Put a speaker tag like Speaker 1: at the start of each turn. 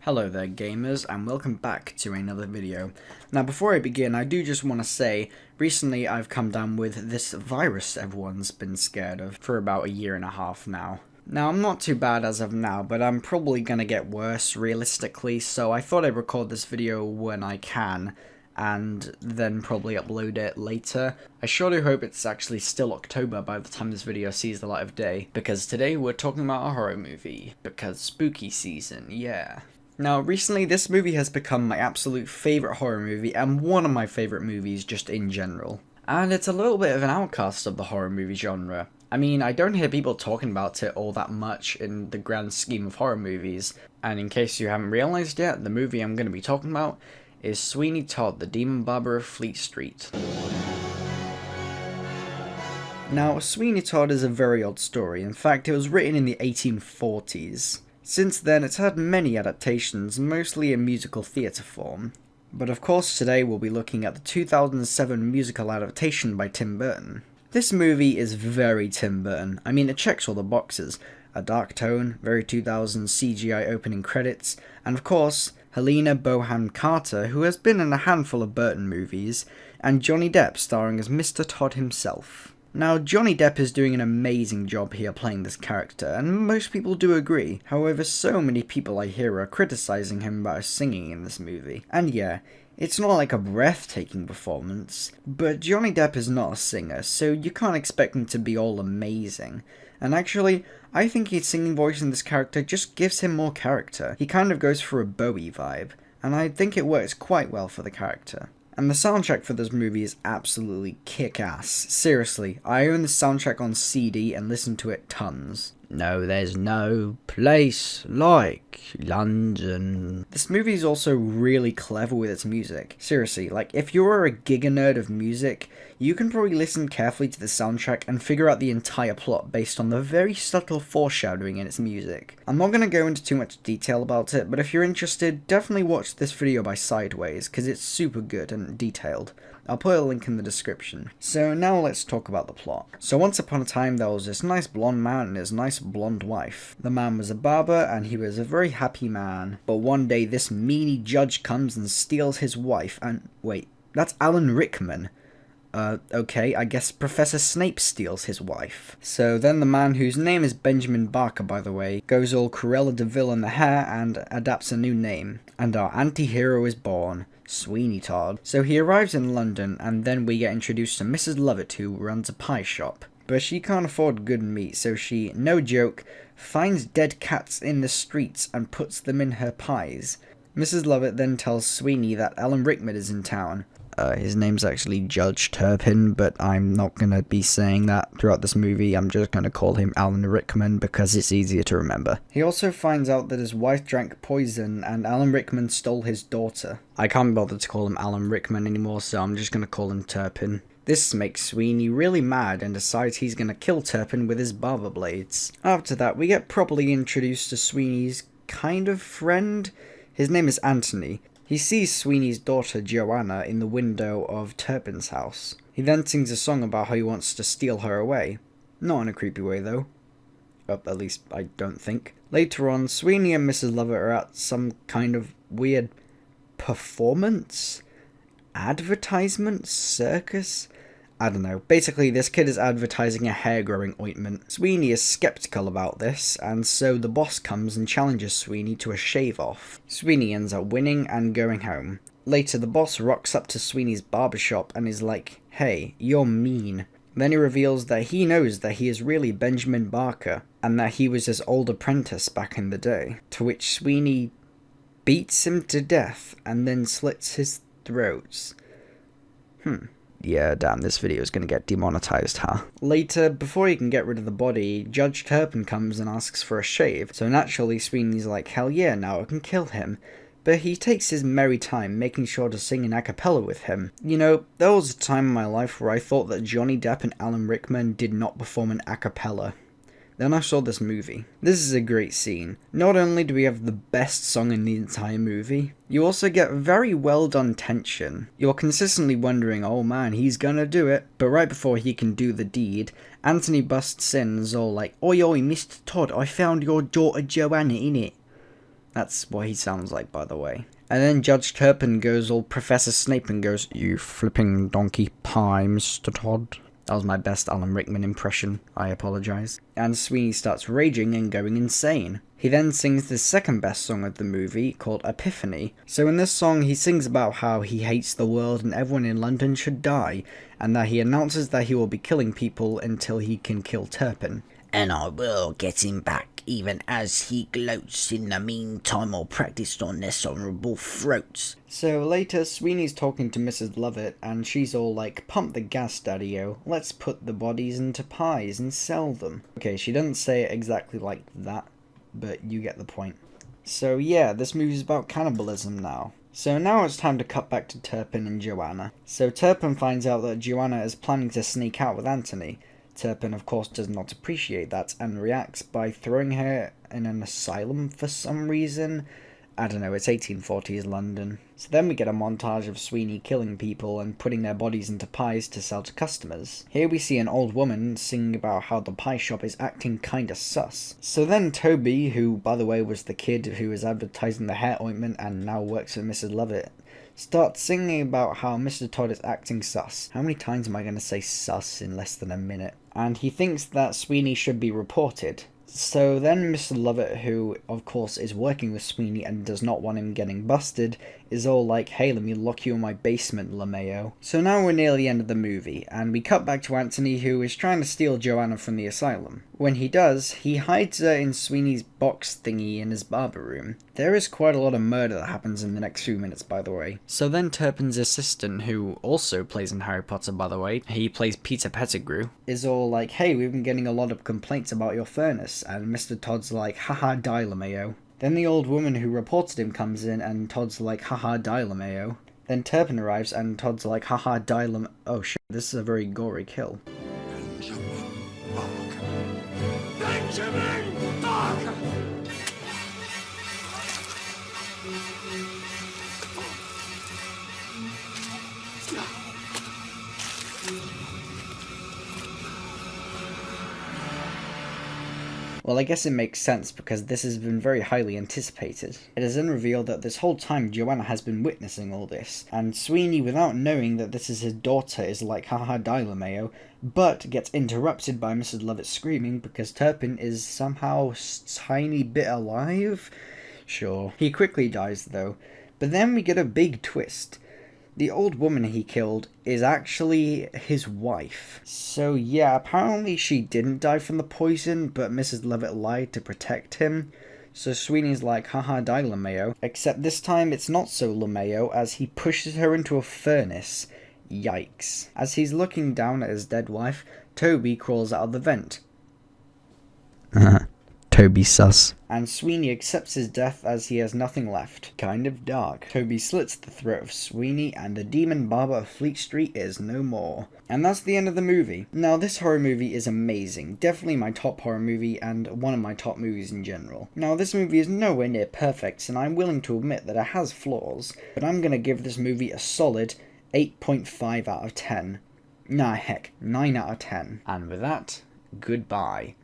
Speaker 1: Hello there gamers, and welcome back to another video. Now before I begin, I do just want to say, recently I've come down with this virus everyone's been scared of for about a year and a half now. Now I'm not too bad as of now, but I'm probably gonna get worse realistically, so I thought I'd record this video when I can, and then probably upload it later. I sure do hope it's actually still October by the time this video sees the light of day, because today we're talking about a horror movie, because spooky season, yeah. Now, recently this movie has become my absolute favourite horror movie and one of my favourite movies just in general. And it's a little bit of an outcast of the horror movie genre. I mean, I don't hear people talking about it all that much in the grand scheme of horror movies, and in case you haven't realised yet, the movie I'm going to be talking about is Sweeney Todd, the Demon Barber of Fleet Street. Now, Sweeney Todd is a very odd story. In fact, it was written in the 1840s. Since then, it's had many adaptations, mostly in musical theatre form. But of course, today we'll be looking at the 2007 musical adaptation by Tim Burton. This movie is very Tim Burton. I mean, it checks all the boxes. A dark tone, very 2000s CGI opening credits, and of course, Helena Bonham Carter, who has been in a handful of Burton movies, and Johnny Depp starring as Mr. Todd himself. Now, Johnny Depp is doing an amazing job here playing this character, and most people do agree. However, so many people I hear are criticising him about his singing in this movie. And yeah, it's not like a breathtaking performance, but Johnny Depp is not a singer, so you can't expect him to be all amazing. And actually, I think his singing voice in this character just gives him more character. He kind of goes for a Bowie vibe, and I think it works quite well for the character. And the soundtrack for this movie is absolutely kick-ass. Seriously, I own the soundtrack on CD and listen to it tons. No, there's no place like London. This movie is also really clever with its music. Seriously, like, if you're a giga nerd of music, you can probably listen carefully to the soundtrack and figure out the entire plot based on the very subtle foreshadowing in its music. I'm not going to go into too much detail about it, but if you're interested, definitely watch this video by Sideways, because it's super good and detailed. I'll put a link in the description. So now let's talk about the plot. So once upon a time there was this nice blonde man and his nice blonde wife. The man was a barber and he was a very happy man. But one day this meanie judge comes and steals his wife and... wait, that's Alan Rickman. Okay, I guess Professor Snape steals his wife. So then the man, whose name is Benjamin Barker by the way, goes all Cruella de Vil in the hair and adapts a new name. And our anti-hero is born. Sweeney Todd. So he arrives in London, and then we get introduced to Mrs. Lovett, who runs a pie shop. But she can't afford good meat, so she, no joke, finds dead cats in the streets and puts them in her pies. Mrs. Lovett then tells Sweeney that Alan Rickman is in town. His name's actually Judge Turpin, but I'm not gonna be saying that throughout this movie. I'm just gonna call him Alan Rickman because it's easier to remember. He also finds out that his wife drank poison and Alan Rickman stole his daughter. I can't bother to call him Alan Rickman anymore, so I'm just gonna call him Turpin. This makes Sweeney really mad and decides he's gonna kill Turpin with his barber blades. After that, we get properly introduced to Sweeney's kind of friend. His name is Anthony. He sees Sweeney's daughter Joanna in the window of Turpin's house. He then sings a song about how he wants to steal her away. Not in a creepy way though. At least I don't think. Later on, Sweeney and Mrs. Lovett are at some kind of weird performance? Advertisement? Circus? I don't know. Basically, this kid is advertising a hair-growing ointment. Sweeney is skeptical about this, and so the boss comes and challenges Sweeney to a shave-off. Sweeney ends up winning and going home. Later, the boss rocks up to Sweeney's barbershop and is like, "Hey, you're mean." Then he reveals that he knows that he is really Benjamin Barker, and that he was his old apprentice back in the day. To which Sweeney beats him to death and then slits his throats. Yeah, damn, this video is gonna get demonetized, huh? Later, before he can get rid of the body, Judge Turpin comes and asks for a shave, so naturally Sweeney's like, hell yeah, now I can kill him. But he takes his merry time, making sure to sing an a cappella with him. You know, there was a time in my life where I thought that Johnny Depp and Alan Rickman did not perform an a cappella. Then I saw this movie. This is a great scene. Not only do we have the best song in the entire movie, you also get very well done tension. You're consistently wondering, oh man, he's gonna do it. But right before he can do the deed, Anthony busts in and is all like, oi oi, Mr. Todd, I found your daughter Joanna in it. That's what he sounds like, by the way. And then Judge Turpin goes all Professor Snape and goes, "You flipping donkey pie, Mr. Todd." That was my best Alan Rickman impression. I apologise. And Sweeney starts raging and going insane. He then sings the second best song of the movie, called Epiphany. So in this song, he sings about how he hates the world and everyone in London should die, and that he announces that he will be killing people until he can kill Turpin. "And I will get him back, even as he gloats. In the meantime, I'll practice on this honourable throats." So later, Sweeney's talking to Mrs. Lovett, and she's all like, "Pump the gas, Daddy-o. Let's put the bodies into pies and sell them." Okay, she doesn't say it exactly like that, but you get the point. So yeah, this movie's about cannibalism now. So now it's time to cut back to Turpin and Joanna. So Turpin finds out that Joanna is planning to sneak out with Anthony. Turpin, of course, does not appreciate that and reacts by throwing her in an asylum for some reason. I don't know, it's 1840s London. So then we get a montage of Sweeney killing people and putting their bodies into pies to sell to customers. Here we see an old woman singing about how the pie shop is acting kinda sus. So then Toby, who by the way was the kid who was advertising the hair ointment and now works for Mrs. Lovett, starts singing about how Mr. Todd is acting sus. How many times am I going to say sus in less than a minute? And he thinks that Sweeney should be reported. So then Mr. Lovett, who of course is working with Sweeney and does not want him getting busted, is all like, "Hey, let me lock you in my basement, LeMayo." So now we're near the end of the movie, and we cut back to Anthony, who is trying to steal Joanna from the asylum. When he does, he hides her in Sweeney's box thingy in his barber room. There is quite a lot of murder that happens in the next few minutes, by the way. So then Turpin's assistant, who also plays in Harry Potter, by the way, he plays Peter Pettigrew, is all like, "Hey, we've been getting a lot of complaints about your furnace," and Mr. Todd's like, "Haha, die, LeMayo." Then the old woman who reported him comes in, and Todd's like, "Haha, die, LeMayo." Then Turpin arrives, and Todd's like, "Haha, die, LeMayo." Oh shit, this is a very gory kill.
Speaker 2: Benjamin Barker. Benjamin Barker!
Speaker 1: Well, I guess it makes sense because this has been very highly anticipated. It is then revealed that this whole time Joanna has been witnessing all this, and Sweeney, without knowing that this is his daughter, is like, "Haha, die, LeMayo," but gets interrupted by Mrs. Lovett screaming because Turpin is somehow tiny bit alive? Sure. He quickly dies though, but then we get a big twist. The old woman he killed is actually his wife. So yeah, apparently she didn't die from the poison, but Mrs. Lovett lied to protect him. So Sweeney's like, "Haha, die, LeMayo." Except this time it's not so LeMayo, as he pushes her into a furnace. Yikes. As he's looking down at his dead wife, Toby crawls out of the vent. Toby sus. And Sweeney accepts his death as he has nothing left. Kind of dark. Toby slits the throat of Sweeney, and the demon barber of Fleet Street is no more. And that's the end of the movie. Now, this horror movie is amazing. Definitely my top horror movie, and one of my top movies in general. Now, this movie is nowhere near perfect, and I'm willing to admit that it has flaws, but I'm gonna give this movie a solid 8.5 out of 10. Nah, heck, 9 out of 10. And with that, goodbye.